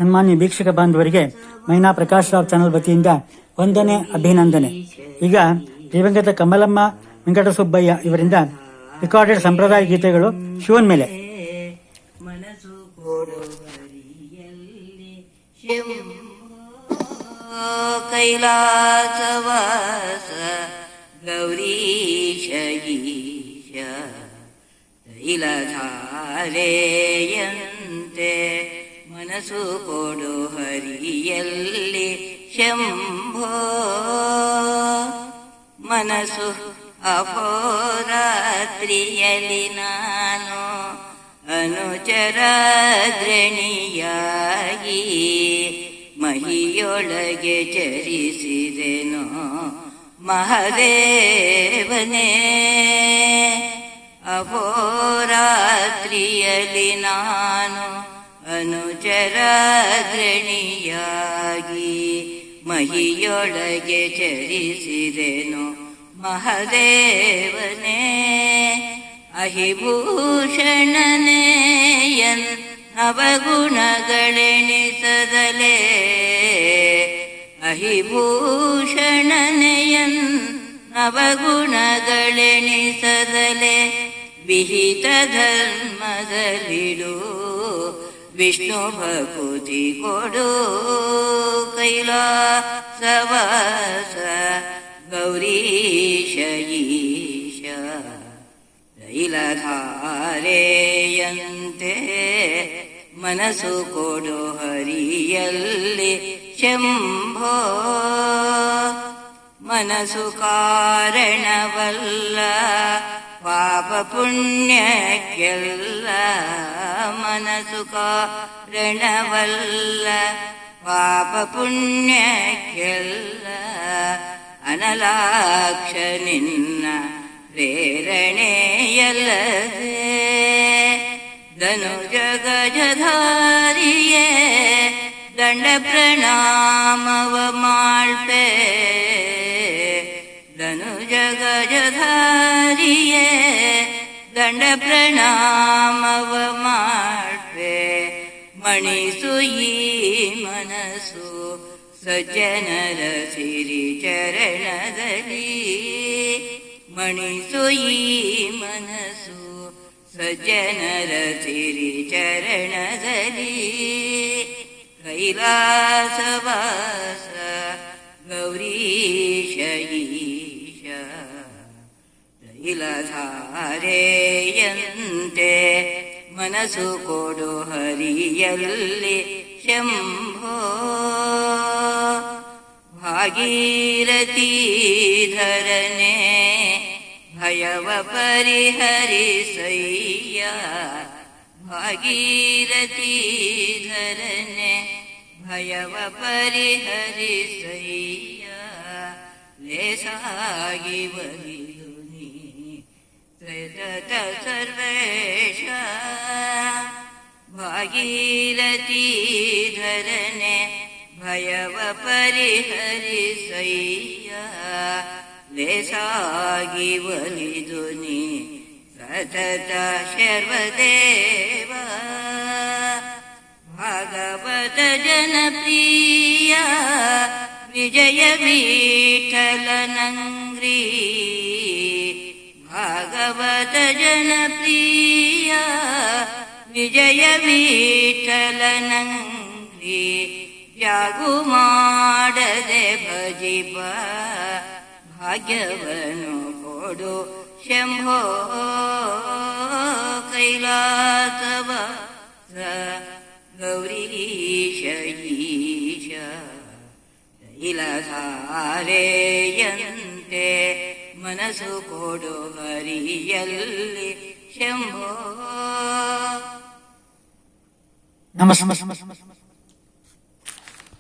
ಸನ್ಮಾನ್ಯ ವೀಕ್ಷಕ ಬಾಂಧವರಿಗೆ ಮೈನಾ ಪ್ರಕಾಶ್ ರಾವ್ ಚಾನಲ್ ವತಿಯಿಂದ ವಂದನೆ, ಅಭಿನಂದನೆ. ಈಗ ದಿವಂಗತ ಕಮಲಮ್ಮ ವೆಂಕಟಸುಬ್ಬಯ್ಯ ಇವರಿಂದ ರೆಕಾರ್ಡೆಡ್ ಸಂಪ್ರದಾಯ ಗೀತೆಗಳು ಶಿವನ್ ಮೇಲೆ. ಮನಸ್ಸು ಕೊಡುವರಿಯಲ್ಲಿ ಕೈಲಾಸವಾಸ ಗೌರೀಶ ಈಶ ತೈಲಧಾರೆಯಂತೆ ಮನಸ್ಸು ಕೊಡು ಹರಿಯಲ್ಲಿ ಶಂಭೋ. ಮನಸ್ಸು ಅಹೋರಾತ್ರಿಯಲ್ಲಿ ನಾನು ಅನುಚರಾಗ್ರಣಿಯಾಗಿ ಮಹಿಯೊಳಗೆ ಚರಿಸಿದೆನೋ ಮಹದೇವನೇ. ಅಹೋರಾತ್ರಿಯಲ್ಲಿ ನಾನು ಅನುಚರಾಗ್ರಣಿಯಾಗಿ ಮಹಿಯೊಳಗೆ ಚರಿಸಿದೆನೋ ಮಹದೇವನೇ. ಅಹಿಭೂಷಣನೆಯನ್ ನವಗುಣಗಳೆಣಿಸದಲೇ, ಅಹಿಭೂಷಣನೆಯನ್ ನವಗುಣಗಳೆಣಿಸದಲೇ ವಿಹಿತ ಧರ್ಮದಲ್ಲಿಡು ವಿಷ್ಣು ಭಕುತಿ ಕೊಡು. ಕೈಲಾಸವಾಸ ಗೌರೀಶ ಈಶ ತೈಲಧಾರೆಯಂತೆ ಮನಸ್ಸು ಕೊಡು ಹರಿಯಲ್ಲಿ ಶಂಭೋ. ಮನಸ್ಸು ಕಾರಣವಲ್ಲ ಪಾಪ ಪುಣ್ಯಕ್ಕೆಲ್ಲ, ಮನಸ್ಸು ಕಾರಣವಲ್ಲ ಪಾಪ ಪುಣ್ಯಕ್ಕೆಲ್ಲ. ಅನಲಾಕ್ಷ ನಿನ್ನ ಪ್ರೇರಣೆಯಲ್ಲದೆ ಧನುಜ ಗಜಧಾರಿಯೇ ದಂಡ ಪ್ರಣಾಮವ ಮಾಡ್ಪೆ. ಧನುಜ ಗಜಧಾರಿಯೇ ದಂಡ ಪ್ರಣಾಮವ ಮಾಡ್ಪೆ. ಮಣಿಸು ಈ ಮನಸ್ಸು ಸಜ್ಜನರ ಸಿರಿ ಚರಣದಲ್ಲಿ, ಮಣಿಸು ಈ ಮನಸ್ಸು ಸಜ್ಜನರ ಸಿರಿ ಚರಣದಲ್ಲಿ. ಕೈಲಾಸವಾಸ ಗೌರೀಶ ಈಶ ತೈಲಧಾರೆಯಂತೆ ಮನಸ್ಸು ಕೊಡು ಹರಿಯಲ್ಲಿ ಶಂಭೋ. ಭಾಗೀರಥೀಧರನೆ ಭಯವ ಪರಿಹರಿಸಯ್ಯ. ಭಾಗೀರಥೀಧರನೆ ಭಯವ ಪರಿಹರಿಸಯ್ಯ. ಲೇಸಾಗಿ ಬಲಿದು ನೀ ಸತತ ಸರ್ವೇಶ. ಭಾಗೀರಥೀಧರನೆ ಭಯವ ಪರಿಹರಿಸಯ್ಯ. ಲೇಸಾಗಿ ಒಲಿದು ನೀ ಸತತ ಶರ್ವದೇವ. ಭಾಗವತ ಜನಪ್ರಿಯ ವಿಜಯ ವಿಠಲನಂಗ್ರಿ. ಭಾಗವತ ಜನಪ್ರಿಯ ವಿಜಯ ವಿಠಲನಂಗ್ರಿ. ಯಾಗು ಮಾಡದೆ ಭಜಿಪ ಭಾಗ್ಯವನ್ನು ಕೊಡು ಶಂಭೋ. ಕೈಲಾಸವಾಸ ಗೌರೀಶ ಈಶ ತೈಲಧಾರೆಯಂತೆ ಮನಸ್ಸು ಕೊಡು ಹರಿಯಲ್ಲಿ ಶಂಭೋ. ನಮಸ್ಕಾರ.